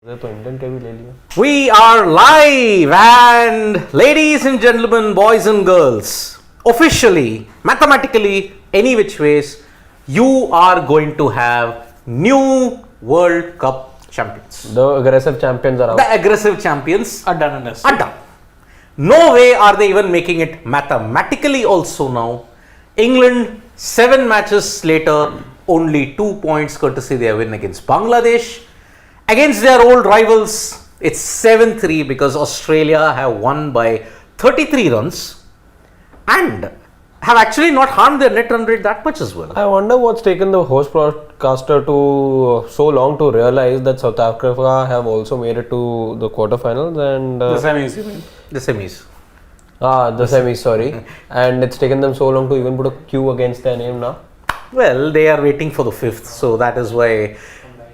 We are live, and ladies and gentlemen, boys and girls, officially, mathematically, any which ways, you are going to have new World Cup champions. The aggressive champions are out. The aggressive champions are done in this. Are done. No way are they even making it mathematically also now. England, 7 matches later, only 2 points courtesy their win against Bangladesh. Against their old rivals, it's 7-3 because Australia have won by 33 runs and have actually not harmed their net run rate that much as well. I wonder what's taken the host broadcaster to so long to realize that South Africa have also made it to the quarterfinals and the semis, you mean? The semis. The semis, sorry. And it's taken them so long to even put a Q against their name now. Well, they are waiting for the 5th, so that is why,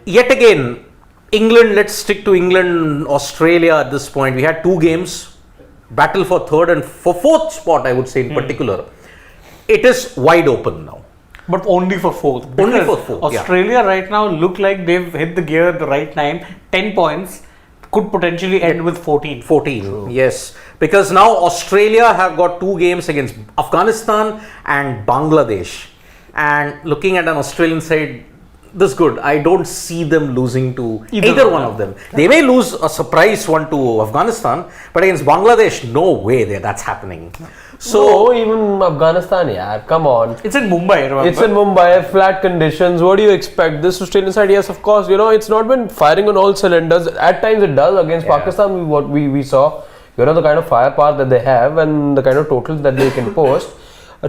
yet again, England, let's stick to England, Australia at this point. We had 2 games, battle for 3rd and for 4th spot, I would say in particular. It is wide open now. But only for 4th. Only for 4th, Australia right now look like they've hit the gear at the right time. 10 points could potentially end with 14. 14, true. Yes. Because now Australia have got 2 games against Afghanistan and Bangladesh. And looking at an Australian side, this good. I don't see them losing to either one of them. They may lose a surprise one to Afghanistan, but against Bangladesh, no way that's happening. So even Afghanistan, yeah, come on. It's in Mumbai, remember? It's in Mumbai, flat conditions. What do you expect? This Australian side, yes, of course, it's not been firing on all cylinders. At times it does. Against Pakistan, what we saw, the kind of firepower that they have and the kind of totals that they can post.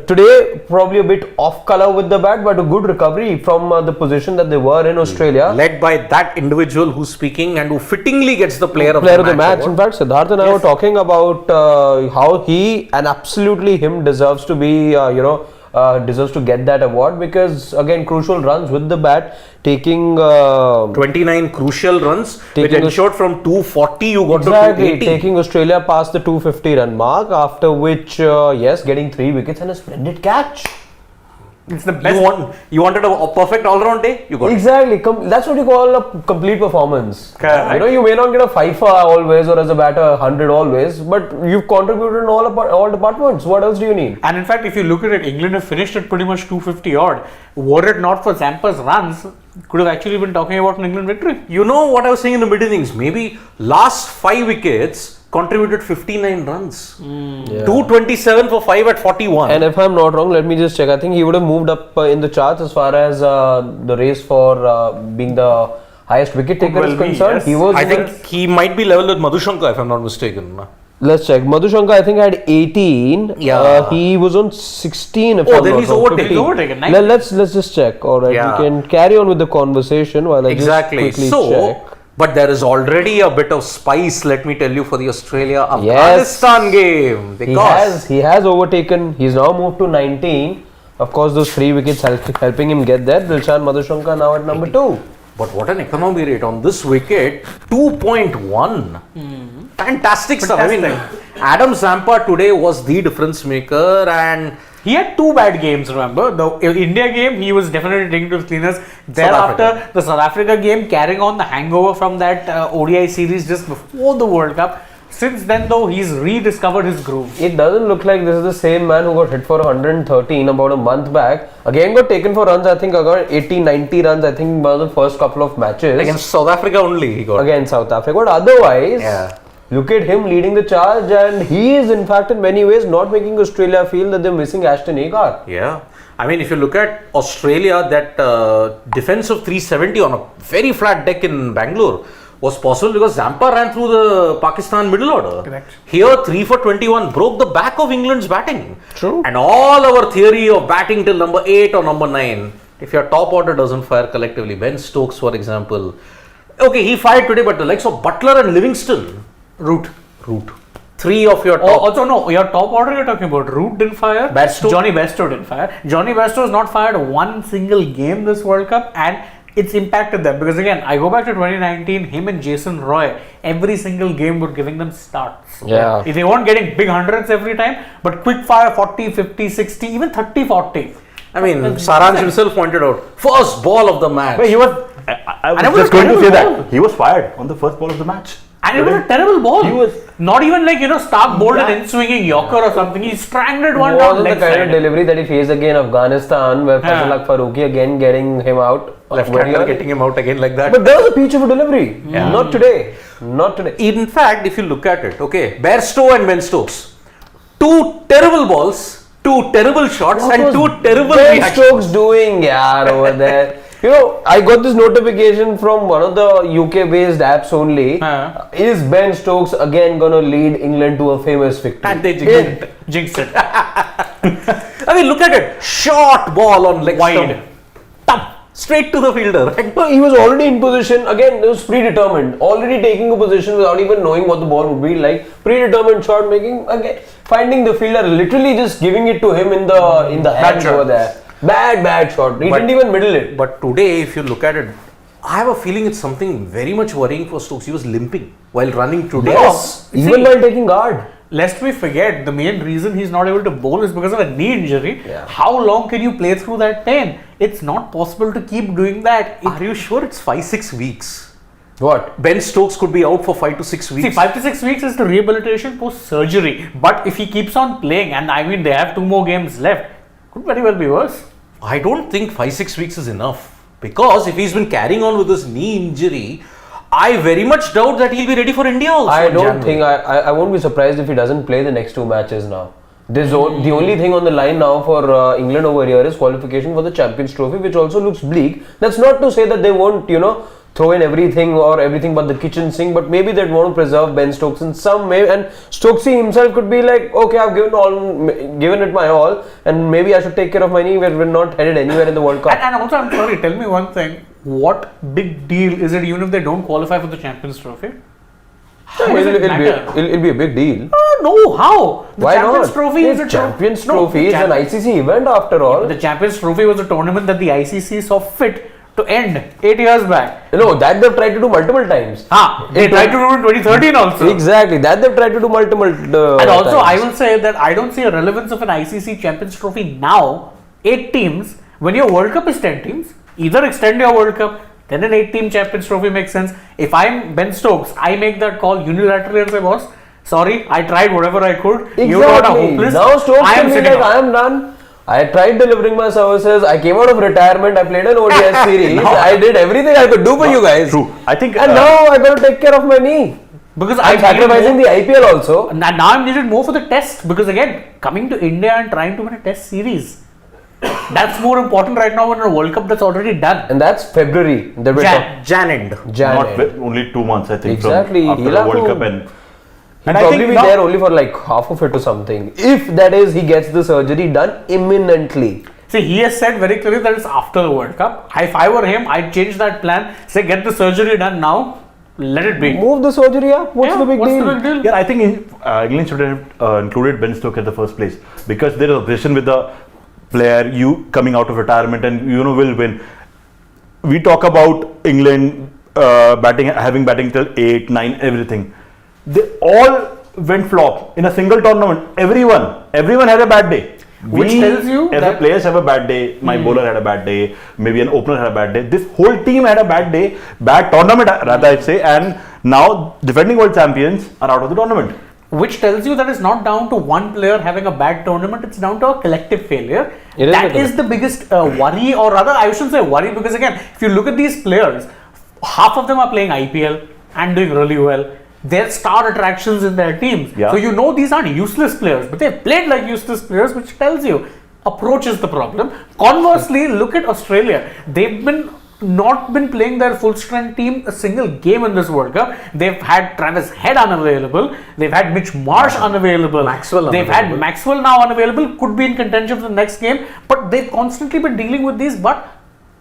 Today, probably a bit off color with the bat, but a good recovery from the position that they were in Australia. Led by that individual who's speaking and who fittingly gets the player of the match. In fact, Siddharth and I were talking about how he and absolutely him deserves to be, deserves to get that award because, again, crucial runs with the bat, taking 29 crucial runs, which ensured from 240 you got to 280. Taking Australia past the 250 run mark, after which, getting 3 wickets and a splendid catch. It's the best. You wanted a perfect all-round day? You got exactly. That's what you call a complete performance. Correct. You may not get a 5 always or as a batter 100 always, but you've contributed in all departments. What else do you need? And in fact, if you look at it, England have finished at pretty much 250 odd. Were it not for Zampa's runs, could have actually been talking about an England victory. You know what I was saying in the mid innings? Maybe last 5 wickets contributed 59 runs. 227 for 5 at 41. And if I'm not wrong, let me just check. I think he would have moved up in the charts as far as the race for being the highest wicket taker is concerned. Yes. I think he might be level with Madhushanka if I'm not mistaken. Let's check. Madhushanka I think had 18. Yeah. He was on 16 if I'm then he's overtaken. Let's just check. Alright, we can carry on with the conversation while I just quickly check. But there is already a bit of spice, let me tell you, for the Australia-Afghanistan game. Because he has overtaken. He's now moved to 19. Of course, those 3 wickets helping him get there. Dilshan Madhushanka now at number 2. But what an economy rate on this wicket, 2.1. Fantastic stuff. I mean, Adam Zampa today was the difference maker and he had 2 bad games, remember? The India game, he was definitely taking to the cleaners. Thereafter, the South Africa game, carrying on the hangover from that ODI series just before the World Cup. Since then, though, he's rediscovered his groove. It doesn't look like this is the same man who got hit for 113 about a month back. Again, got taken for runs, I think, about 80, 90 runs, I think, by the first couple of matches. Against South Africa only, he got. Against South Africa. But otherwise, look at him leading the charge, and he is, in fact, in many ways, not making Australia feel that they're missing Ashton Agar. Yeah. I mean, if you look at Australia, that defense of 370 on a very flat deck in Bangalore was possible because Zampa ran through the Pakistan middle order. Correct. Here, 3 for 21 broke the back of England's batting. True. And all our theory of batting till number 8 or number 9, if your top order doesn't fire collectively, Ben Stokes, for example, okay, he fired today, but the likes of Butler and Livingston, Root. 3 of your top. Also, no, your top order you're talking about. Root didn't fire. Bairstow. Johnny Bairstow didn't fire. Johnny Bairstow has not fired one single game this World Cup, and it's impacted them because again, I go back to 2019, him and Jason Roy, every single game were giving them starts. Yeah. They weren't getting big hundreds every time, but quick fire 40, 50, 60, even 30, 40. I mean, Saransh himself pointed out, first ball of the match. But I was And it was just a going to say terrible ball. that. He was fired on the first ball of the match. And it was a terrible ball. He was- not even like, Stark bowled an in-swinging Yorker or something. He strangled one down Wasn't the leg kind of side. delivery that he faced again Afghanistan, where Fazal Haq Farooqi again getting him out. Left-hander getting him out again like that. But that was a peach of a delivery. Not today. Not today. In fact, if you look at it, okay, Bairstow and Ben Stokes, two terrible balls, two terrible shots, What and was two terrible Ben reactions. Stokes doing, yaar, over there? I got this notification from one of the UK-based apps only. Is Ben Stokes again going to lead England to a famous victory? And they Jinxed it. I mean, look at it. Short ball on leg Wide. stump. Tap, straight to the fielder. No, he was already in position. Again, it was predetermined. Already taking a position without even knowing what the ball would be like. Predetermined shot making. Again, finding the fielder, literally just giving it to him in the hands shot. over there. Bad shot. He didn't even middle it. But today, if you look at it, I have a feeling it's something very much worrying for Stokes. He was limping while running today. Yes. See- Even while taking guard. Lest we forget, the main reason he's not able to bowl is because of a knee injury. Yeah. How long can you play through that 10? It's not possible to keep doing that. Are you sure it's 5-6 weeks? What? Ben Stokes could be out for 5 to 6 weeks. See, 5 to 6 weeks is the rehabilitation post surgery. But if he keeps on playing, and I mean they have 2 more games left, could very well be worse. I don't think 5-6 weeks is enough, because if he's been carrying on with this knee injury, I very much doubt that he'll be ready for India also. I in don't January. think I won't be surprised if he doesn't play the next 2 matches now. The only thing on the line now for England over here is qualification for the Champions Trophy, which also looks bleak. That's not to say that they won't, throw in everything but the kitchen sink, but maybe they'd want to preserve Ben Stokes in some way. And Stokesy himself could be like, okay, I've given it my all, and maybe I should take care of my knee. We're not headed anywhere in the World Cup. And also, I'm sorry, tell me one thing. What big deal is it even if they don't qualify for the Champions Trophy? How does it matter? It'll be a big deal. No, how? The Why Champions not? Trophy is a Champions No, Trophy is an Champions- ICC event after all. The Champions Trophy was a tournament that the ICC saw fit to end 8 years back. That they've tried to do multiple times. They tried to do it in 2013 also. Exactly, that they've tried to do multiple And also, I times. will say that I don't see a relevance of an ICC Champions Trophy now. 8 teams, when your World Cup is 10 teams, either extend your World Cup, then an 8-team Champions Trophy makes sense. If I'm Ben Stokes, I make that call unilaterally and say, boss, sorry, I tried whatever I could. You got a Exactly. hopeless. Now Stokes I can am be sitting like, out. I am done. I tried delivering my services. I came out of retirement. I played an ODS series. I did everything I could do for you guys. True. I think. And now I got to take care of my knee. Because I'm sacrificing the IPL also. Now I'm needed more for the test, because again, coming to India and trying to win a test series, that's more important right now than a World Cup that's already done. And that's February. That we're talking- Jan end. not only 2 months, I think. Exactly. From after He'll the have World to- Cup and He'll I probably think be now- there only for like half of it or something. If that is, he gets the surgery done imminently. See, he has said very clearly that it's after the World Cup. If I were him, I'd change that plan. Say, get the surgery done now. Let it be. Move the surgery up. What's the big what's deal? the big deal? Yeah, I think England should have included Ben Stokes at the first place, because there is obsession with the player, you coming out of retirement and will win. We talk about England having batting till 8, 9, everything. They all went flop in a single tournament. Everyone had a bad day. Which tells you as that- a players have a bad day. My bowler had a bad day. Maybe an opener had a bad day. This whole team had a bad day, bad tournament rather I'd say. And now defending world champions are out of the tournament. Which tells you that it's not down to one player having a bad tournament, it's down to a collective failure. It is That a is the biggest worry, or rather, I shouldn't say worry, because again, if you look at these players, half of them are playing IPL and doing really well. They're star attractions in their teams. Yeah. So these aren't useless players, but they've played like useless players, which tells you approach is the problem. Conversely, look at Australia. They've not been playing their full strength team a single game in this World Cup. They've had Travis Head unavailable. They've had Mitch Marsh unavailable. Maxwell They've had Maxwell now unavailable. Could be in contention for the next game. But they've constantly been dealing with these, but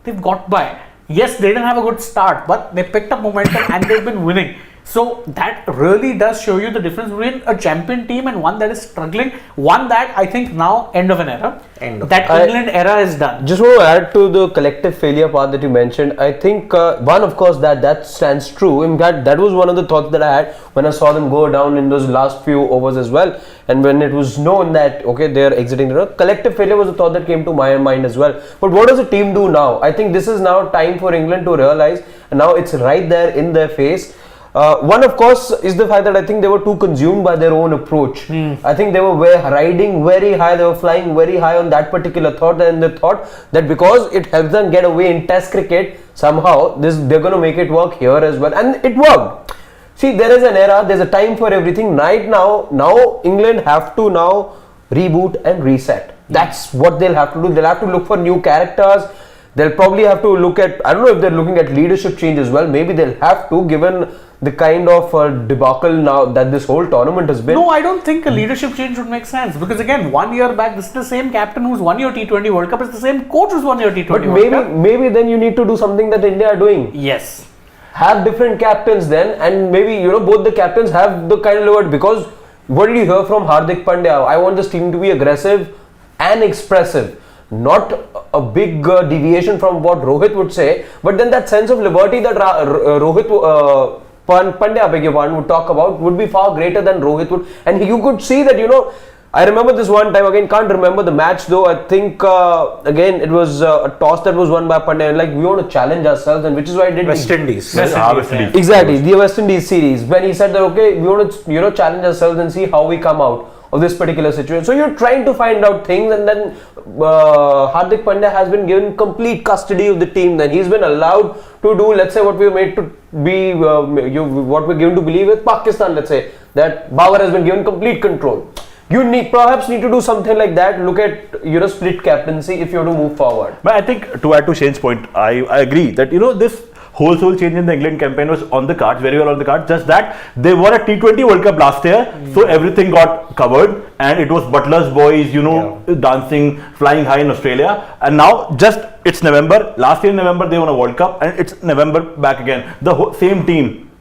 they've got by. Yes, they didn't have a good start, but they picked up momentum and they've been winning. So that really does show you the difference between a champion team and one that is struggling. One that I think now end of an era. England era is done. Just want to add to the collective failure part that you mentioned. I think one, of course, that stands true. In fact, that was one of the thoughts that I had when I saw them go down in those last few overs as well. And when it was known that okay, they are exiting, collective failure was a thought that came to my mind as well. But what does the team do now? I think this is now time for England to realize, and now it's right there in their face. One, of course, is the fact that I think they were too consumed by their own approach. I think they were riding very high, they were flying very high on that particular thought, and they thought that because it helps them get away in Test cricket, somehow they're going to make it work here as well, and it worked. See, there is an era, there's a time for everything. Right now England have to now reboot and reset. That's what they'll have to do. They'll have to look for new characters. They'll probably have to look at, I don't know if they're looking at leadership change as well. Maybe they'll have to, given the kind of debacle now that this whole tournament has been. No, I don't think a leadership change would make sense, because again, 1 year back, this is the same captain who's won your T20 World Cup, it's the same coach who's won your T20 World Cup. But maybe then you need to do something that India are doing. Yes. Have different captains then, and maybe both the captains have the kind of word, because what did you hear from Hardik Pandya? I want this team to be aggressive and expressive. Not a big deviation from what Rohit would say, but then that sense of liberty that Rohit Pandya would talk about would be far greater than Rohit would. And you could see that, I remember this one time, again, can't remember the match though. I think, again, it was a toss that was won by Pandya. Like, we want to challenge ourselves, and which is why I did West Indies. Exactly, the West Indies series. When he said that, okay, we want to, challenge ourselves and see how we come out of this particular situation. So you're trying to find out things, and then Hardik Pandya has been given complete custody of the team. Then he's been allowed to do, let's say, what we're made to be, what we're given to believe with Pakistan. Let's say that Babar has been given complete control. You perhaps need to do something like that. Look at split captaincy if you want to move forward. But I think to add to Shane's point, I agree that this wholesale change in the England campaign was on the cards, very well on the cards. Just that they won a T20 World Cup last year, so everything got covered, and it was Butler's boys, dancing, flying high in Australia. And now, it's November. Last year in November they won a World Cup, and it's November back again. The same team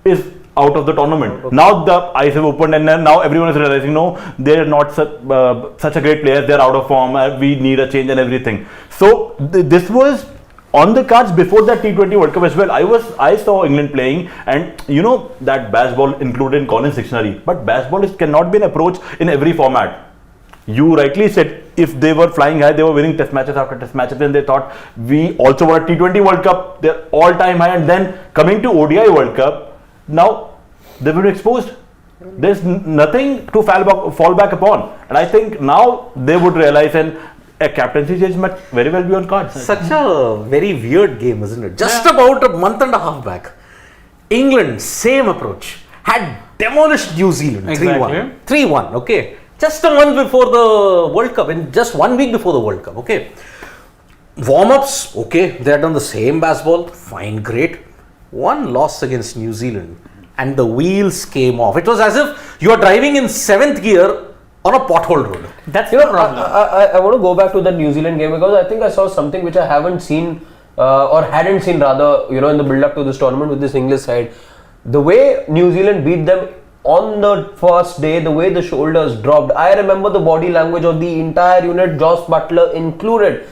is out of the tournament. Okay. Now the eyes have opened, and then now everyone is realizing, no, they're not such a great player. They're out of form. We need a change and everything. So this was on the cards before that T20 World Cup as well. I saw England playing, and that Basball included in Collins' dictionary. But Basball cannot be an approach in every format. You rightly said, if they were flying high, they were winning test matches after test matches, then they thought, we also won a T20 World Cup, they're all time high, and then coming to ODI World Cup, now they've been exposed. There's nothing to fall back upon. And I think now they would realize, and a captaincy change might very well be on cards. Such a very weird game, isn't it? Just about a month and a half back, England, same approach, had demolished New Zealand 3-1. 3-1, okay. Just a month before the World Cup, and just 1 week before the World Cup, okay. Warm-ups, okay, they had done the same Basball, fine, great. One loss against New Zealand, and the wheels came off. It was as if you are driving in 7th gear on a pothole road. That's the problem. I want to go back to that New Zealand game, because I think I saw something which I haven't seen or hadn't seen rather, in the build up to this tournament with this English side. The way New Zealand beat them on the first day, the way the shoulders dropped, I remember the body language of the entire unit, Joss Butler included.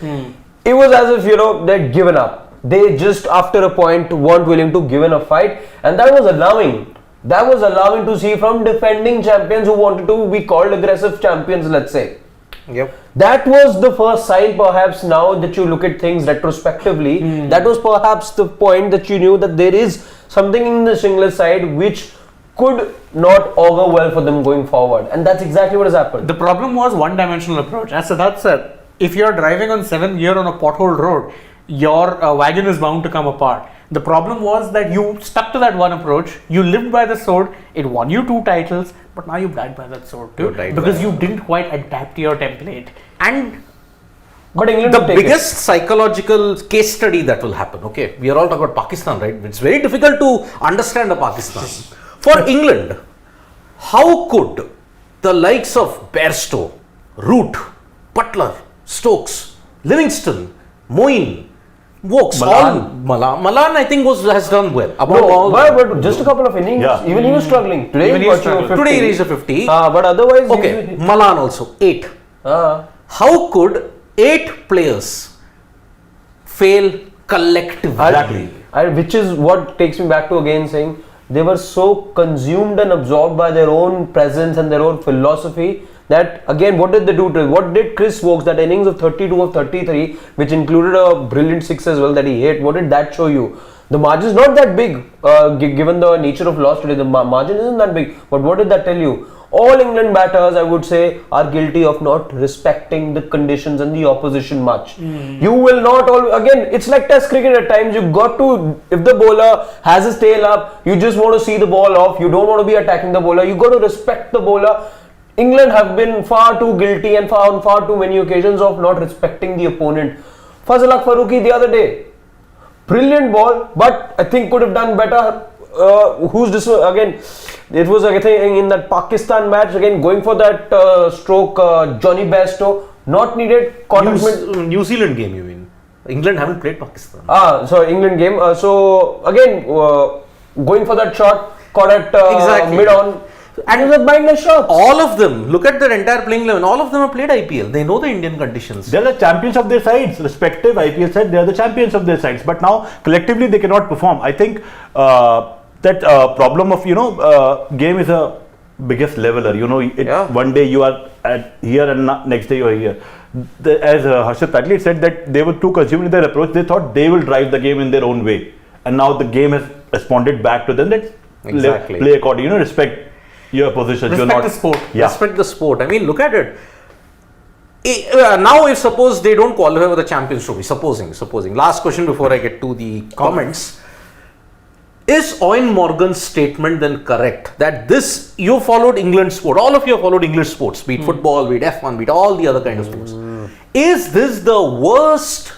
It was as if, they'd given up. They just after a point weren't willing to give in a fight, and that was alarming. That was alarming to see from defending champions who wanted to be called aggressive champions, let's say. Yep. That was the first sign, perhaps, now that you look at things retrospectively. That was perhaps the point that you knew that there is something in the English side which could not augur well for them going forward. And that's exactly what has happened. The problem was one-dimensional approach. As Siddharth said, if you're driving on 7th gear on a pothole road, your wagon is bound to come apart. The problem was that you stuck to that one approach, you lived by the sword, it won you 2 titles, but now you died by that sword too, because you didn't quite adapt to your template. And but England, the biggest psychological case study that will happen, okay, we are all talking about Pakistan, right? It's very difficult to understand a Pakistan. For England, how could the likes of Bairstow, Root, Butler, Stokes, Livingston, Moeen Wokes. Malan, I think has done well. But just a couple of innings. Yeah. Even he was struggling. Today Even he he was got you struggling. 50. Today he reached a 50. But otherwise, Okay, Malan also 8. How could 8 players fail collectively? Which is what takes me back to again saying they were so consumed and absorbed by their own presence and their own philosophy that again, what did they do to it? What did Chris Wokes, that innings of 32 of 33, which included a brilliant 6 as well that he hit, what did that show you? The margin is not that big, given the nature of loss today. The margin isn't that big, but what did that tell you? All England batters, I would say, are guilty of not respecting the conditions and the opposition much. You will not again, it's like test cricket at times. You've got to, if the bowler has his tail up, you just want to see the ball off. You don't want to be attacking the bowler. You've got to respect the bowler. England have been far too guilty and on far too many occasions of not respecting the opponent. Fazal Farooqi the other day, brilliant ball, but I think could have done better. Who's this again? It was I think in that Pakistan match again going for that stroke. Johnny Bairstow not needed. New Zealand game, you mean? England haven't played Pakistan. So England game. So again going for that shot, caught at mid on. And it was a mindless shot. All of them, look at their entire playing 11, all of them have played IPL. They know the Indian conditions. They are the champions of their sides, respective IPL side. They are the champions of their sides. But now collectively they cannot perform. I think that problem of game is a biggest leveler. One day you are at here and next day you are here. As Harshit Patel said that they were too consumed in their approach. They thought they will drive the game in their own way, and now the game has responded back to them. That play according. Respect your position. Respect the sport. Yeah. Respect the sport. I mean, look at it. Now, if suppose they don't qualify for the Champions Trophy, supposing. Last question before I get to the comments. Is Owen Morgan's statement then correct that you followed England sport, all of you have followed English sports, be it football, be it F1, be it all the other kind of sports. Is this the worst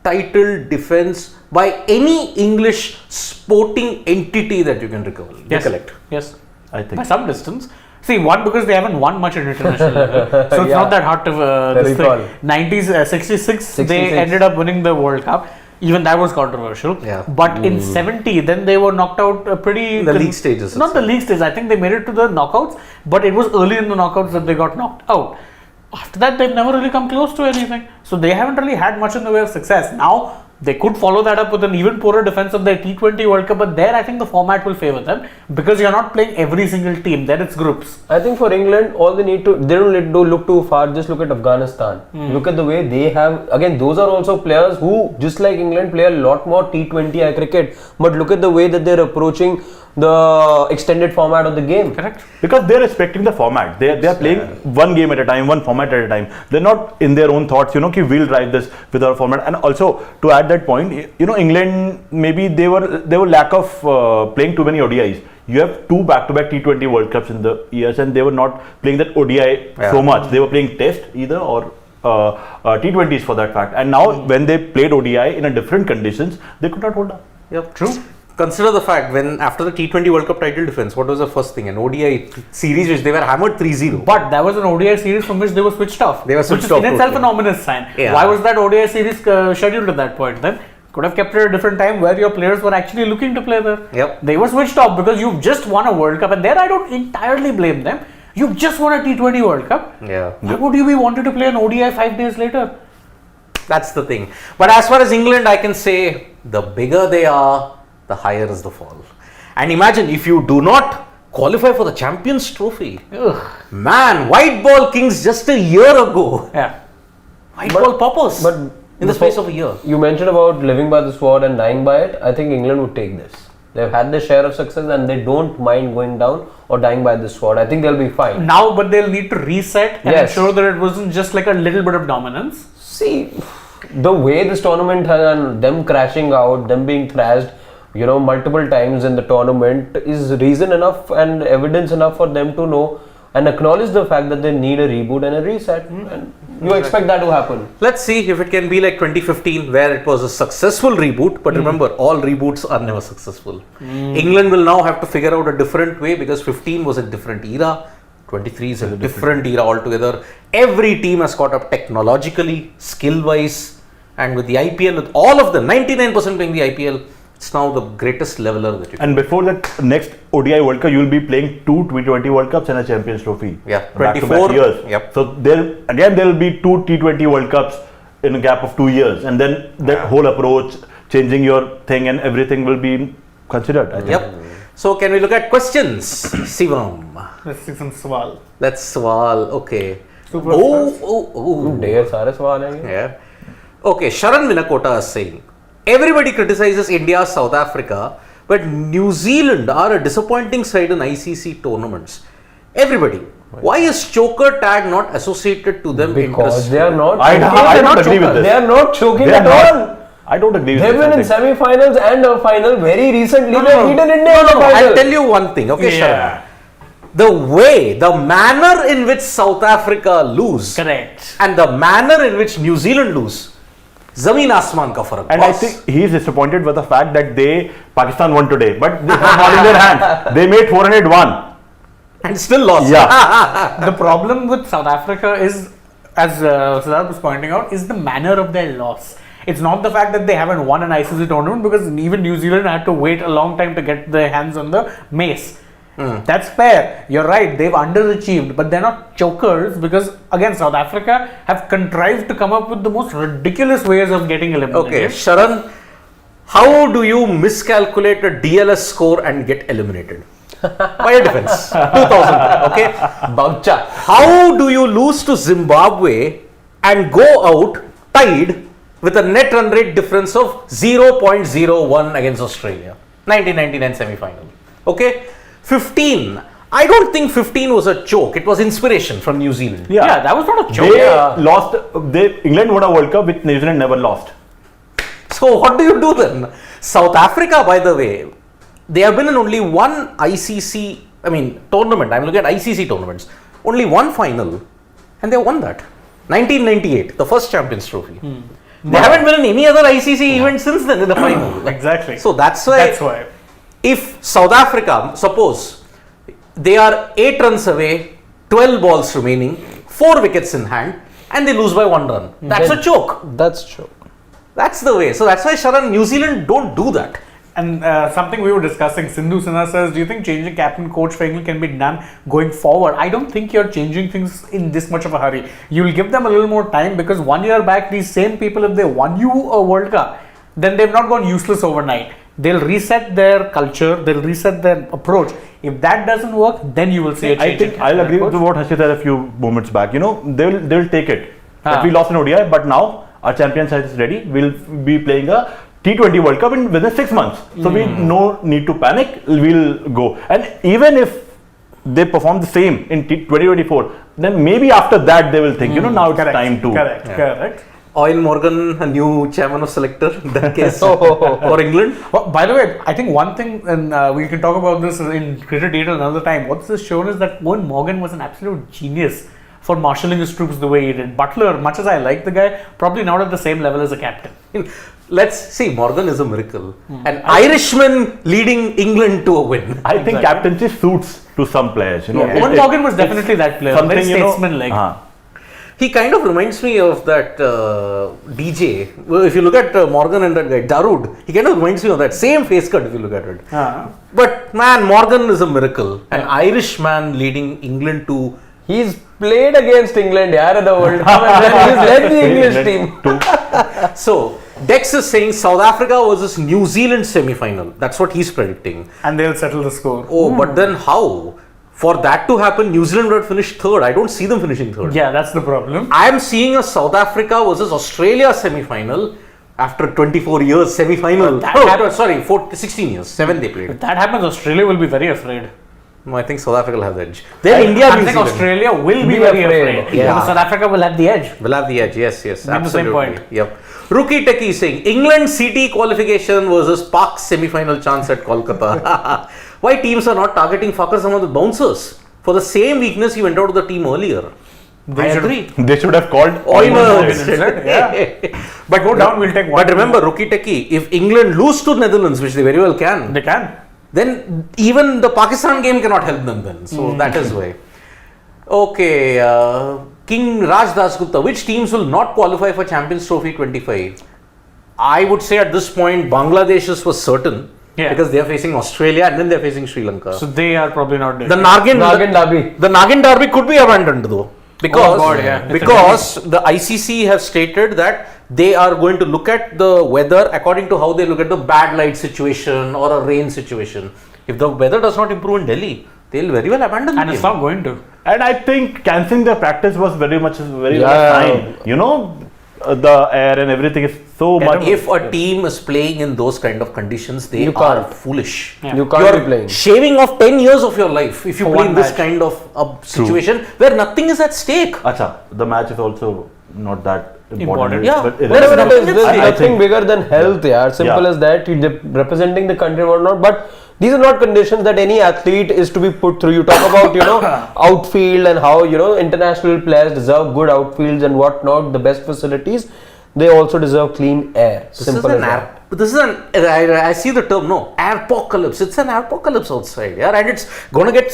title defense by any English sporting entity that you can recollect? Yes. I think by some distance. See, one, because they haven't won much at international level, so it's not that hard to this thing. 90s, 66, they ended up winning the World Cup. Even that was controversial. Yeah. But in 70, then they were knocked out the league stages. Not the league stages. I think they made it to the knockouts, but it was early in the knockouts that they got knocked out. After that, they've never really come close to anything. So they haven't really had much in the way of success. Now, they could follow that up with an even poorer defense of their T20 World Cup, but there I think the format will favour them because you're not playing every single team. There it's groups. I think for England, all they need to, they don't need to look too far, just look at Afghanistan. Look at the way they have, again, those are also players who, just like England, play a lot more T20I cricket, but look at the way that they're approaching the extended format of the game. Correct. Because they're respecting the format. They are playing one game at a time, one format at a time. They're not in their own thoughts, we'll drive this with our format. And also, to add that point, England, maybe they were lack of playing too many ODIs. You have 2 back-to-back T20 World Cups in the years, and they were not playing that ODI so much. They were playing Test either or T20s for that fact. And now, when they played ODI in a different conditions, they could not hold up. Yep, true. Consider the fact when after the T20 World Cup title defense, what was the first thing? An ODI series which they were hammered 3-0. But that was an ODI series from which they were switched off. They were switched which off. is in itself an ominous sign. Yeah. Why was that ODI series scheduled at that point then? Could have kept it at a different time where your players were actually looking to play there. Yep. They were switched off because you've just won a World Cup, and there I don't entirely blame them. You've just won a T20 World Cup. Yeah. Why would you be wanted to play an ODI 5 days later? That's the thing. But as far as England, I can say the bigger they are, the higher is the fall. And imagine if you do not qualify for the Champions Trophy. Man, white ball kings just a year ago. Yeah. White ball poppers. But in the space of a year. You mentioned about living by the sword and dying by it. I think England would take this. They've had their share of success and they don't mind going down or dying by the sword. I think they'll be fine. Now, but they'll need to reset and ensure that it wasn't just like a little bit of dominance. See, the way this tournament has, and them crashing out, them being thrashed, multiple times in the tournament is reason enough and evidence enough for them to know and acknowledge the fact that they need a reboot and a reset. And you expect that to happen. Let's see if it can be like 2015 where it was a successful reboot. But remember, all reboots are never successful. England will now have to figure out a different way because 15 was a different era. 23 is a different era altogether. Every team has caught up technologically, skill-wise. And with the IPL, with all of them, 99% playing the IPL, it's now the greatest leveler that you can. And before that next ODI World Cup, you will be playing 2 T20 World Cups and a Champions Trophy. Yeah, Back-to-back 24 years. Yep. So there will be 2 T20 World Cups in a gap of 2 years, and then that whole approach, changing your thing, and everything will be considered. I think. Yep. So can we look at questions? Sivam. Let's see some swal. That's Swal. Okay. Super Oh. ढेर सारे सवाल हैं ये. Yeah. Okay. Sharan Vinakota is saying, everybody criticizes India, South Africa, but New Zealand are a disappointing side in ICC tournaments. Everybody. Why is choker tag not associated to them? Because they are not. I don't agree with this. They are not choking They are at not. all. I don't agree with They've this. been in semi-finals and a final very recently. No, They've no, beaten India in the I'll final. tell you one thing, okay, Yeah. Sharan? The manner in which South Africa lose Correct. and the manner in which New Zealand lose, Zameen Asman ka farak. And I think he is disappointed with the fact that Pakistan won today, but they have not in their hand. They made 401. And still lost. Yeah. The problem with South Africa is, as Siddharth was pointing out, is the manner of their loss. It's not the fact that they haven't won an ICC tournament, because even New Zealand had to wait a long time to get their hands on the mace. That's fair. You're right. They've underachieved, but they're not chokers, because again, South Africa have contrived to come up with the most ridiculous ways of getting eliminated. Okay, Sharan, how do you miscalculate a DLS score and get eliminated? By a defense. 2000. Okay. Baucha. How do you lose to Zimbabwe and go out tied with a net run rate difference of 0.01 against Australia? 1999 semi-final. Okay. 15. I don't think 15 was a choke. It was inspiration from New Zealand. Yeah, that was not a joke. They lost. England won a World Cup which New Zealand never lost. So what do you do then? South Africa, by the way, they have been in only one ICC, tournament. I'm looking at ICC tournaments. Only one final, and they won that. 1998, the first Champions Trophy. They haven't been in any other ICC event since then in the final. Exactly. So that's why. If South Africa, suppose they are 8 runs away, 12 balls remaining, 4 wickets in hand, and they lose by 1 run, that's a choke. That's true. That's the way. So that's why, Sharan, New Zealand don't do that. And something we were discussing, Sindhu Sinha says, do you think changing captain coach for England can be done going forward? I don't think you're changing things in this much of a hurry. You'll give them a little more time, because 1 year back, these same people, if they won you a World Cup, then they've not gone useless overnight. They'll reset their culture, they'll reset their approach. If that doesn't work, then you will see a change. I think I'll agree with what Harshit said a few moments back. They'll take it. That we lost an ODI, but now our champion side is ready. We'll be playing a T20 World Cup within 6 months. So we no need to panic. We'll go. And even if they perform the same in 2024, then maybe after that they will think, now it's time to. Correct. Owen Morgan, a new chairman of selector, in that case, for England. Well, by the way, I think one thing, and we can talk about this in greater detail another time. What's this shown is that Owen Morgan was an absolute genius for marshalling his troops the way he did. Butler, much as I like the guy, probably not at the same level as a captain. Let's see, Morgan is a miracle. An Irishman leading England to a win. I think captaincy suits to some players. Owen Morgan was definitely that player, very statesman-like. He kind of reminds me of that DJ. Well, if you look at Morgan and that guy, Darude, he kind of reminds me of that same face cut if you look at it. But man, Morgan is a miracle. An Irishman leading England to... He's played against England at the World Cup, and then he's led the English team. So, Dex is saying South Africa versus New Zealand semi-final. That's what he's predicting. And they'll settle the score. Oh, but then how? For that to happen, New Zealand would finish third. I don't see them finishing third. Yeah, that's the problem. I am seeing a South Africa versus Australia semi-final after 24 years semi-final. 16 years. 7 they played. If that happens, Australia will be very afraid. No, I think South Africa will have the edge. Then India, I New think Zealand. Australia will be very afraid. Yeah. Because South Africa will have the edge. Will have the edge. Yes, Make absolutely. the same point. Yep. Rookie Techie is saying England CT qualification versus Pak semi-final chance at Kolkata. Why teams are not targeting Fakar Samad with bouncers? For the same weakness he went out of the team earlier. I agree. They should have called Oilers. But go down, we'll take one. But remember, Rookie Techie, if England lose to Netherlands, which they very well can, They can. then even the Pakistan game cannot help them then. So that is why. Okay. King Raj Dasgupta, which teams will not qualify for Champions Trophy 25? I would say at this point, Bangladesh's was certain. Yeah. Because they are facing Australia and then they are facing Sri Lanka. So they are probably not there. The Nagin Derby. The Nagin Derby could be abandoned though. Because, God, yeah. because the ICC have stated that they are going to look at the weather according to how they look at the bad light situation or a rain situation. If the weather does not improve in Delhi, they'll very well abandon the And game. it's not going to. And I think cancelling the practice was very much Yeah. fine. You know, the air and everything is so much. If a team is playing in those kind of conditions, they You are can't. foolish. Yeah. You can't You're be playing. shaving off 10 years of your life if you For play in one this match. kind of a situation where nothing is at stake. Acha, the match is also not that important. Important. Yeah. But Whatever it is, there's I nothing think- bigger than health, yeah. Simple Yeah. as that. You're representing the country or not. But these are not conditions that any athlete is to be put through. You talk about, outfield and how, international players deserve good outfields and whatnot, the best facilities. They also deserve clean air. Simple as that. I see the term, no, airpocalypse. It's an airpocalypse outside, yeah, and it's gonna get,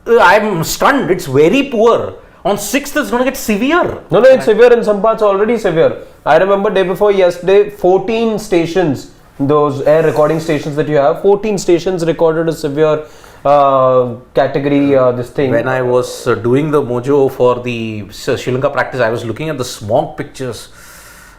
I'm stunned, it's very poor. On 6th, it's gonna get severe. No, it's severe in some parts, already severe. I remember day before yesterday, 14 stations, those air recording stations that you have, 14 stations recorded a severe category, this thing. When I was doing the mojo for the Sri Lanka practice, I was looking at the smog pictures.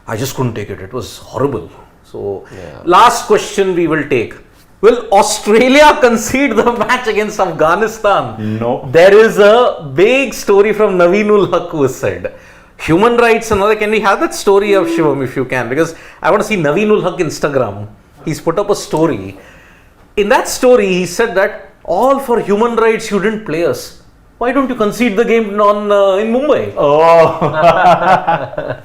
I just couldn't take it. It was horrible. So, last question we will take. Will Australia concede the match against Afghanistan? No. There is a big story from Naveenul Haq who has said, human rights and other. Can we have that story of Shivam if you can? Because I want to see Naveenul Haq Instagram. He's put up a story. In that story, he said that all for human rights, you didn't play us. Why don't you concede the game in Mumbai? Oh,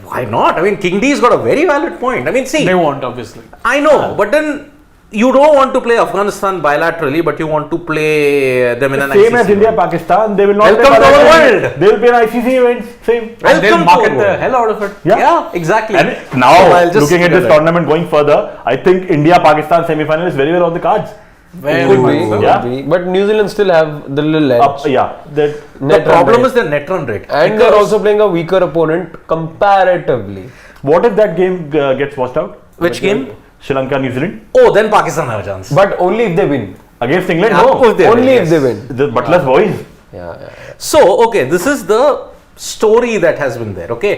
Why not? I mean, King D's got a very valid point. I mean, see, They won't, obviously. I know, but then you don't want to play Afghanistan bilaterally, but you want to play them in an same ICC as India, event. Pakistan. They will not. Welcome play to our bilaterally. world. They will be an ICC event. Same. And they'll Welcome market to the world. hell out of it. Yeah, exactly. And So now, I'll just looking at figure this that. tournament going further, I think India-Pakistan semi-final is very well on the cards. Very Could much be, so. Yeah. could be. But New Zealand still have the little edge. Yeah. The Net run problem rate. is the net run rate. And they're also playing a weaker opponent comparatively. What if that game gets washed out? Which game? Sri Lanka, New Zealand Oh, then Pakistan have a chance. But only if they win. against England. Yeah, No, if they Only win, if they yes. win. the Butler's boys. Yeah. So, okay, this is the story that has been there, okay?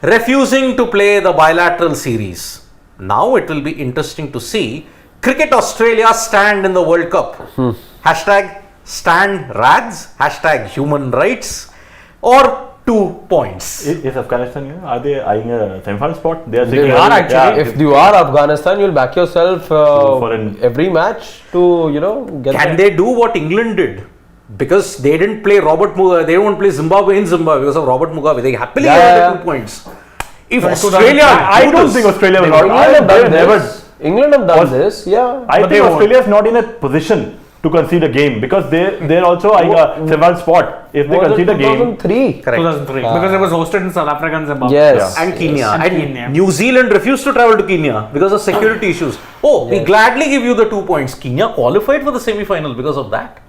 Refusing to play the bilateral series. Now it will be interesting to see Cricket Australia stand in the World Cup. Hashtag stand rads, hashtag human rights, or 2 points. Is Afghanistan, are they eyeing a semi-final spot? They are They thinking, are actually. If you are Afghanistan, you'll back yourself For an- every match to, get Can that. they do what England did? Because they didn't play Robert Mugabe, they won't play Zimbabwe in Zimbabwe because of Robert Mugabe. They happily got the 2 points. If Australia, I do don't this, think Australia will they not. won't. England have they done never- this. England have done this, yeah. I But think they won't. Australia is not in a position to concede a game because they're also eyeing a semi-final spot. If they Was it concede a game, 2003? Correct. 2003. Because it was hosted in South Africa and Zimbabwe. Yes. And Kenya. And And Kenya. New Zealand refused to travel to Kenya because of security issues. Oh, we gladly give you the 2 points. Kenya qualified for the semi-final because of that.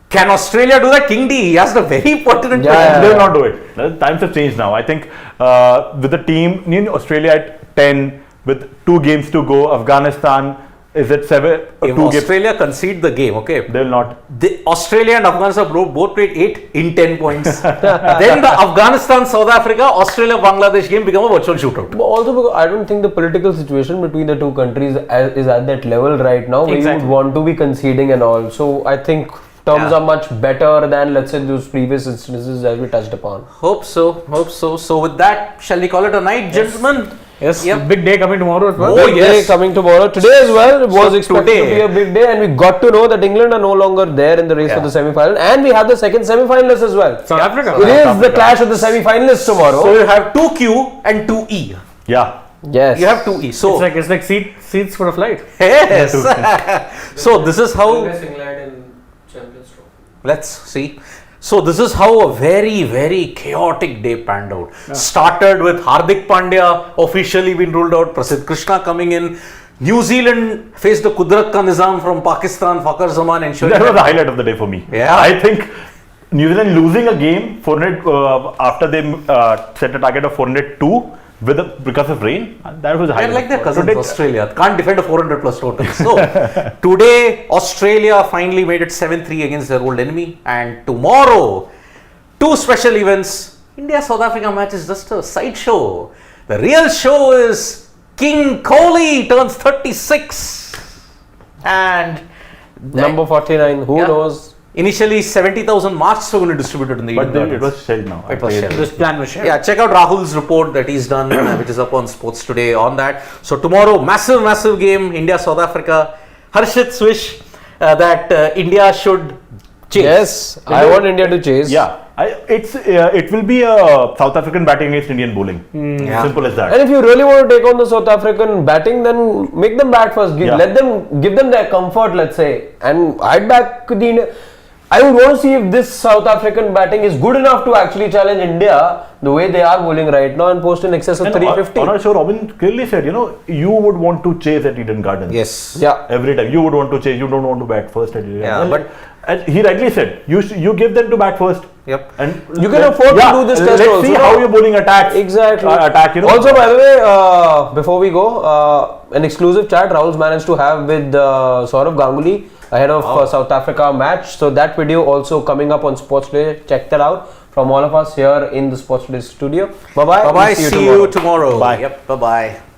Can Australia do that? King D, he asked a very pertinent Yeah, question. they will not do it. The times have changed now. I think with the team in Australia at 10, with 2 games to go, Afghanistan is at 7. If 2 games, Australia concede the game, okay, they will not. Australia and Afghanistan both played 8 in 10 points. Then the Afghanistan, South Africa, Australia, Bangladesh game became a virtual shootout. But also because I don't think the political situation between the two countries is at that level right now where Exactly. you would want to be conceding and all. So I think terms Yeah. are much better than, let's say, those previous instances that we touched upon. Hope so. So with that, shall we call it a night, gentlemen? Yes. Yep. Big day coming tomorrow as well. Oh, Big yes. day coming tomorrow. Today as well, it was So expected today- to be a big day, and we got to know that England are no longer there in the race for Yeah. the semi-final, and we have the second semi-finalist as well. South Africa. It is the clash of the semi-finalists tomorrow. So you have 2Q and 2E. Yeah. Yes. You have 2E. So It's like seats for a flight. yes. So this is how. England in Champions Trophy. Let's see. So this is how a very, very chaotic day panned out. Started with Hardik Pandya officially been ruled out, Prasidh Krishna coming in. New Zealand faced the Kudrat Ka Nizam from Pakistan, Fakhar Zaman ensuring That was the that highlight of the day for me. Yeah. I think New Zealand losing a game 400 after they set a target of 402 because of rain. That was high. They're like their cousins, Australia. Can't defend a 400 plus total. So today, Australia finally made it 7-3 against their old enemy. And tomorrow, two special events. India-South Africa match is just a sideshow. The real show is King Kohli turns 36. And Number 49, who knows? Initially, 70,000 masks were going to distribute it in the But Eden then it Gardens. was shelled now. It was shelled. This plan was shared. Yeah, check out Rahul's report that he's done, which is up on Sports Today on that. So tomorrow, massive game, India-South Africa. Harshit's wish that India should chase. Yes, I want India to chase. Yeah, it will be a South African batting against Indian bowling. Yeah. Simple as that. And if you really want to take on the South African batting, then make them bat first. Give them their comfort, let's say. And I'd back the India. I would want to see if this South African batting is good enough to actually challenge India the way they are bowling right now and post in excess of 350. On our show, Robin clearly said, you would want to chase at Eden Gardens. Yes. Yeah. Every time. You would want to chase, you don't want to bat first at Eden Yeah, Gardens. And he rightly said, you give them to bat first. Yep. And You can afford to do this test let's also. see how your bowling attacks. Exactly. Also, by the way, before we go, an exclusive chat Rahul's managed to have with Saurav Ganguly ahead of South Africa match. So that video also coming up on Sports Today. Check that out from all of us here in the Sports Today studio. Bye bye. Bye bye. See you tomorrow. Bye. Yep. Bye bye.